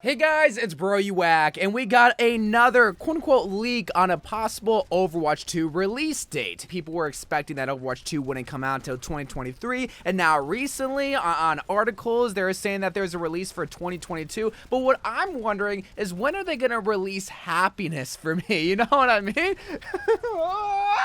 Hey guys, it's Bro You Whack, and we got another quote-unquote leak on a possible Overwatch 2 release date. People were expecting that Overwatch 2 wouldn't come out until 2023, and now recently on articles they're saying that there's a release for 2022. But what I'm wondering is, when are they gonna release happiness for me? You know what I mean?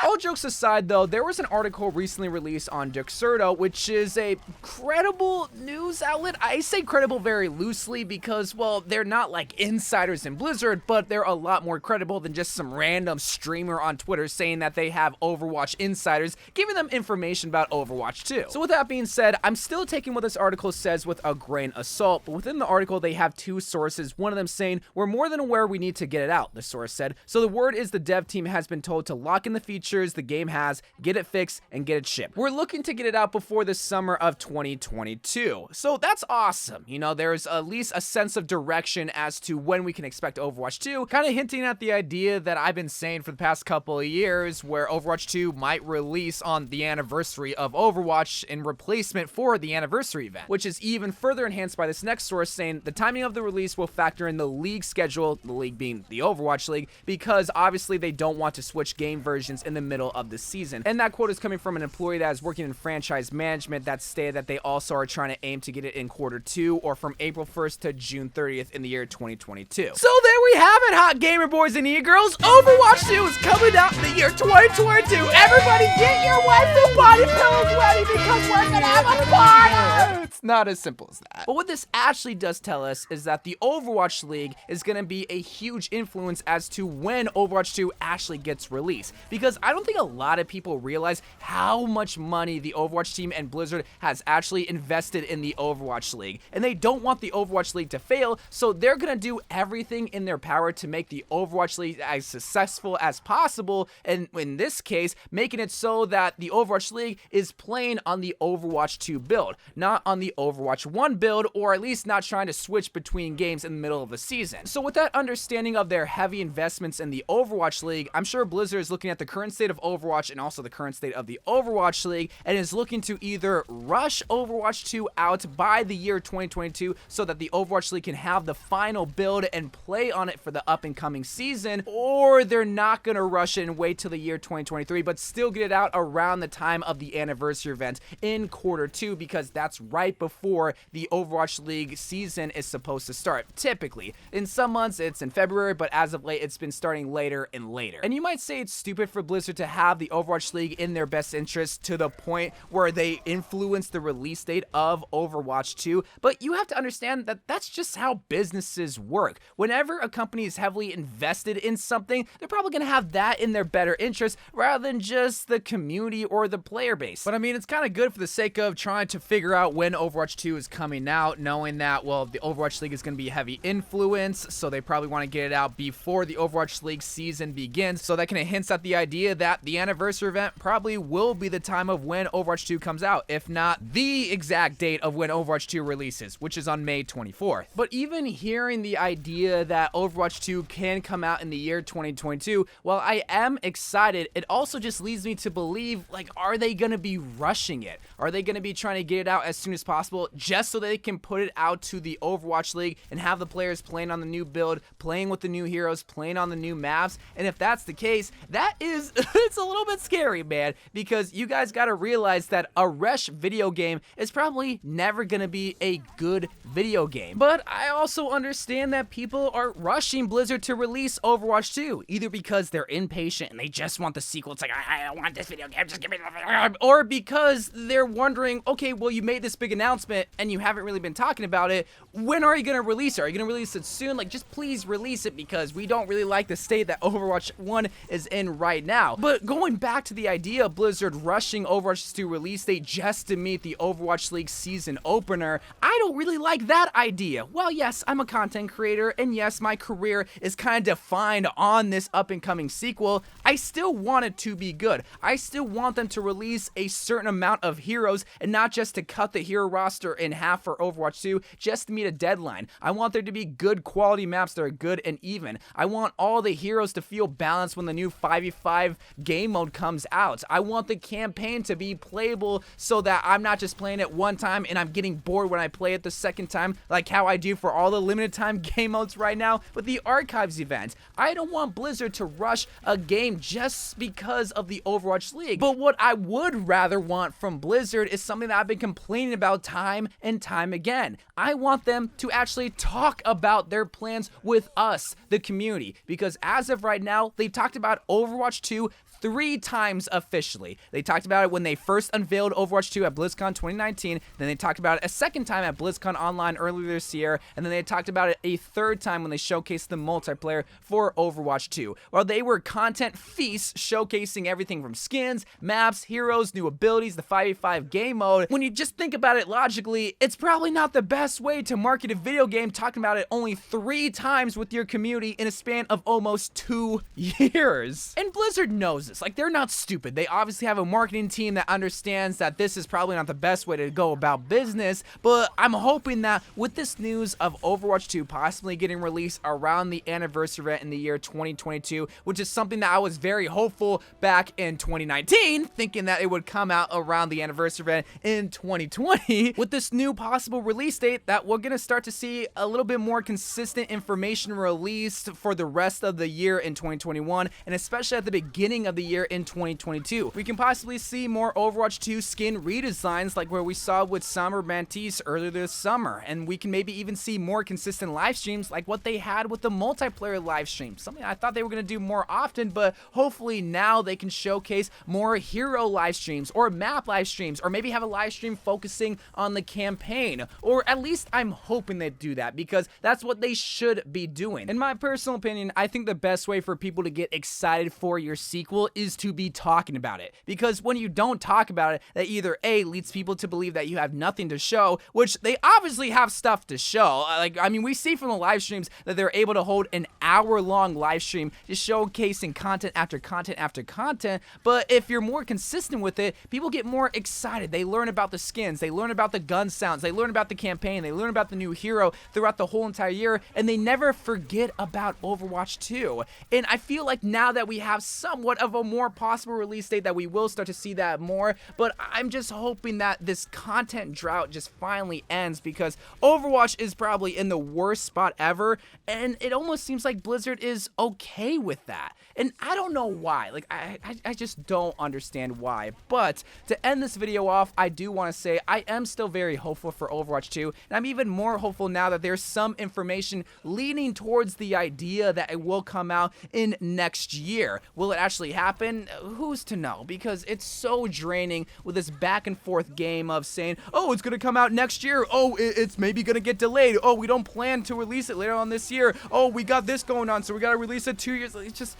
All jokes aside though, there was an article recently released on Gamertag, which is a credible news outlet. I say credible very loosely because, well, they're not like insiders in Blizzard, but they're a lot more credible than just some random streamer on Twitter saying that they have Overwatch insiders giving them information about Overwatch 2. So with that being said, I'm still taking what this article says with a grain of salt, but within the article they have two sources, one of them saying, "We're more than aware we need to get it out," the source said. So the word is the dev team has been told to lock in the features the game has, get it fixed, and get it shipped. We're looking to get it out before the summer of 2022. So that's awesome. You know, there's at least a sense of direction as to when we can expect Overwatch 2, kind of hinting at the idea that I've been saying for the past couple of years, where Overwatch 2 might release on the anniversary of Overwatch in replacement for the anniversary event, which is even further enhanced by this next source saying the timing of the release will factor in the league schedule, the league being the Overwatch League, because obviously they don't want to switch game versions in the middle of the season. And that quote is coming from an employee that is working in franchise management that stated that they also are trying to aim to get it in Q2 or from April 1st to June 30th in the year 2022. So there we have it, hot gamer boys and e-girls. Overwatch 2 is coming out in the year 2022. Everybody get your waifu body pillows ready because we're gonna have a party! It's not as simple as that. But what this actually does tell us is that the Overwatch League is gonna be a huge influence as to when Overwatch 2 actually gets released. Because I don't think a lot of people realize how much money the Overwatch team and Blizzard has actually invested in the Overwatch League. And they don't want the Overwatch League to fail, so they're gonna do everything in their power to make the Overwatch League as successful as possible, and in this case, making it so that the Overwatch League is playing on the Overwatch 2 build, not on the Overwatch 1 build, or at least not trying to switch between games in the middle of the season. So with that understanding of their heavy investments in the Overwatch League, I'm sure Blizzard is looking at the current state of Overwatch and also the current state of the Overwatch League, and is looking to either rush Overwatch 2 out by the year 2022 so that the Overwatch League can have the final build and play on it for the up and coming season, or they're not gonna rush it and wait till the year 2023 but still get it out around the time of the anniversary event in Q2, because that's right before the Overwatch League season is supposed to start. Typically in some months it's in February, but as of late it's been starting later and later. And you might say it's stupid for Blizzard to have the Overwatch League in their best interest to the point where they influence the release date of Overwatch 2, but you have to understand that that's just how businesses work. Whenever a company is heavily invested in something, they're probably going to have that in their better interest rather than just the community or the player base. But I mean, it's kind of good for the sake of trying to figure out when Overwatch 2 is coming out, knowing that, well, the Overwatch League is going to be a heavy influence, so they probably want to get it out before the Overwatch League season begins. So that kind of hints at the idea that the anniversary event probably will be the time of when Overwatch 2 comes out, if not the exact date of when Overwatch 2 releases, which is on May 24th. But even hearing the idea that Overwatch 2 can come out in the year 2022, while I am excited, it also just leads me to believe, like, are they going to be rushing it? Are they going to be trying to get it out as soon as possible just so they can put it out to the Overwatch League and have the players playing on the new build, playing with the new heroes, playing on the new maps? And if that's the case, that is, it's a little bit scary, man, because you guys got to realize that a rush video game is probably never going to be a good video game. But I also understand that people are rushing Blizzard to release Overwatch 2, either because they're impatient and they just want the sequel. It's like, I don't want this video game, just give me the... Or because they're wondering, okay, well, you made this big announcement and you haven't really been talking about it. When are you going to release it? Are you going to release it soon? Like, just please release it, because we don't really like the state that Overwatch 1 is in right now. But going back to the idea of Blizzard rushing Overwatch 2 release date just to meet the Overwatch League season opener, I don't really like that idea. Well, yes, I'm a content creator, and yes, my career is kind of defined on this up-and-coming sequel. I still want it to be good. I still want them to release a certain amount of heroes, and not just to cut the hero roster in half for Overwatch 2 just to meet a deadline. I want there to be good quality maps that are good and even. I want all the heroes to feel balanced when the new 5v5 game mode comes out. I want the campaign to be playable so that I'm not just playing it one time and I'm getting bored when I play it the second time, like how I do for all the limited time game modes right now with the Archives event. I don't want Blizzard to rush a game just because of the Overwatch League. But what I would rather want from Blizzard is something that I've been complaining about time and time again. I want them to actually talk about their plans with us, the community, because as of right now, they've talked about Overwatch 2 3 times officially. They talked about it when they first unveiled Overwatch 2 at BlizzCon 2019, then they talked about it a second time at BlizzCon Online earlier this year, and then they talked about it a third time when they showcased the multiplayer for Overwatch 2. While they were content feasts showcasing everything from skins, maps, heroes, new abilities, the 5v5 game mode, when you just think about it logically, it's probably not the best way to market a video game talking about it only 3 times with your community in a span of almost 2 years. And Blizzard knows this. Like, they're not stupid. They obviously have a marketing team that understands that this is probably not the best way to go about business, but I'm hoping that with this news of Overwatch 2 possibly getting released around the anniversary event in the year 2022, which is something that I was very hopeful back in 2019, thinking that it would come out around the anniversary event in 2020, with this new possible release date, that we're gonna start to see a little bit more consistent information released for the rest of the year in 2021, and especially at the beginning of the year in 2022. We can possibly see more Overwatch 2 skin redesigns like where we saw with Summer Mantis earlier this summer, and we can maybe even see more consistent live streams like what they had with the multiplayer live stream, something I thought they were going to do more often, but hopefully now they can showcase more hero live streams or map live streams, or maybe have a live stream focusing on the campaign, or at least I'm hoping they do that because that's what they should be doing. In my personal opinion, I think the best way for people to get excited for your sequel is to be talking about it, because when you don't talk about it, that either A, leads people to believe that you have nothing to show, which they obviously have stuff to show. Like, I mean, we see from the live streams that they're able to hold an hour-long live stream just showcasing content after content after content, but if you're more consistent with it, people get more excited. They learn about the skins, they learn about the gun sounds, they learn about the campaign, they learn about the new hero throughout the whole entire year, and they never forget about Overwatch 2. And I feel like now that we have somewhat of a more possible release date, that we will start to see that more, but I'm just hoping that this content drought just finally ends, because Overwatch is probably in the worst spot ever, and it almost seems like Blizzard is okay with that, and I don't know why. Like, I just don't understand why. But to end this video off, I do want to say I am still very hopeful for Overwatch 2, and I'm even more hopeful now that there's some information leaning towards the idea that it will come out in next year. Will it actually happen? Who's to know? Because it's so draining with this back and forth game of saying, oh, it's gonna come out next year, oh, it's maybe gonna get delayed, oh, we don't plan to release it later on this year, oh, we got this going on, so we gotta release it 2 years. It's just,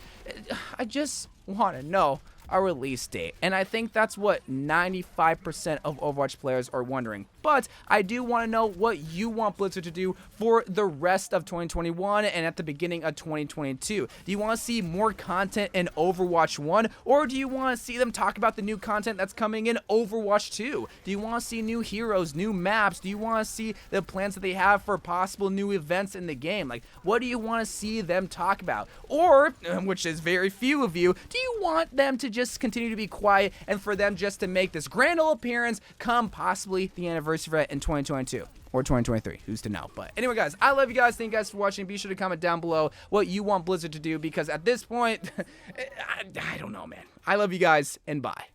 I just want to know a release date, and I think that's what 95% of Overwatch players are wondering. But I do want to know what you want Blizzard to do for the rest of 2021 and at the beginning of 2022. Do you want to see more content in Overwatch 1, or do you want to see them talk about the new content that's coming in Overwatch 2? Do you want to see new heroes, new maps? Do you want to see the plans that they have for possible new events in the game? Like, what do you want to see them talk about? Or, which is very few of you, do you want them to just continue to be quiet and for them just to make this grand old appearance come possibly the anniversary event in 2022 or 2023? Who's to know? But anyway, guys, I love you guys. Thank you guys for watching. Be sure to comment down below what you want Blizzard to do, because at this point, I don't know, man. I love you guys, and bye.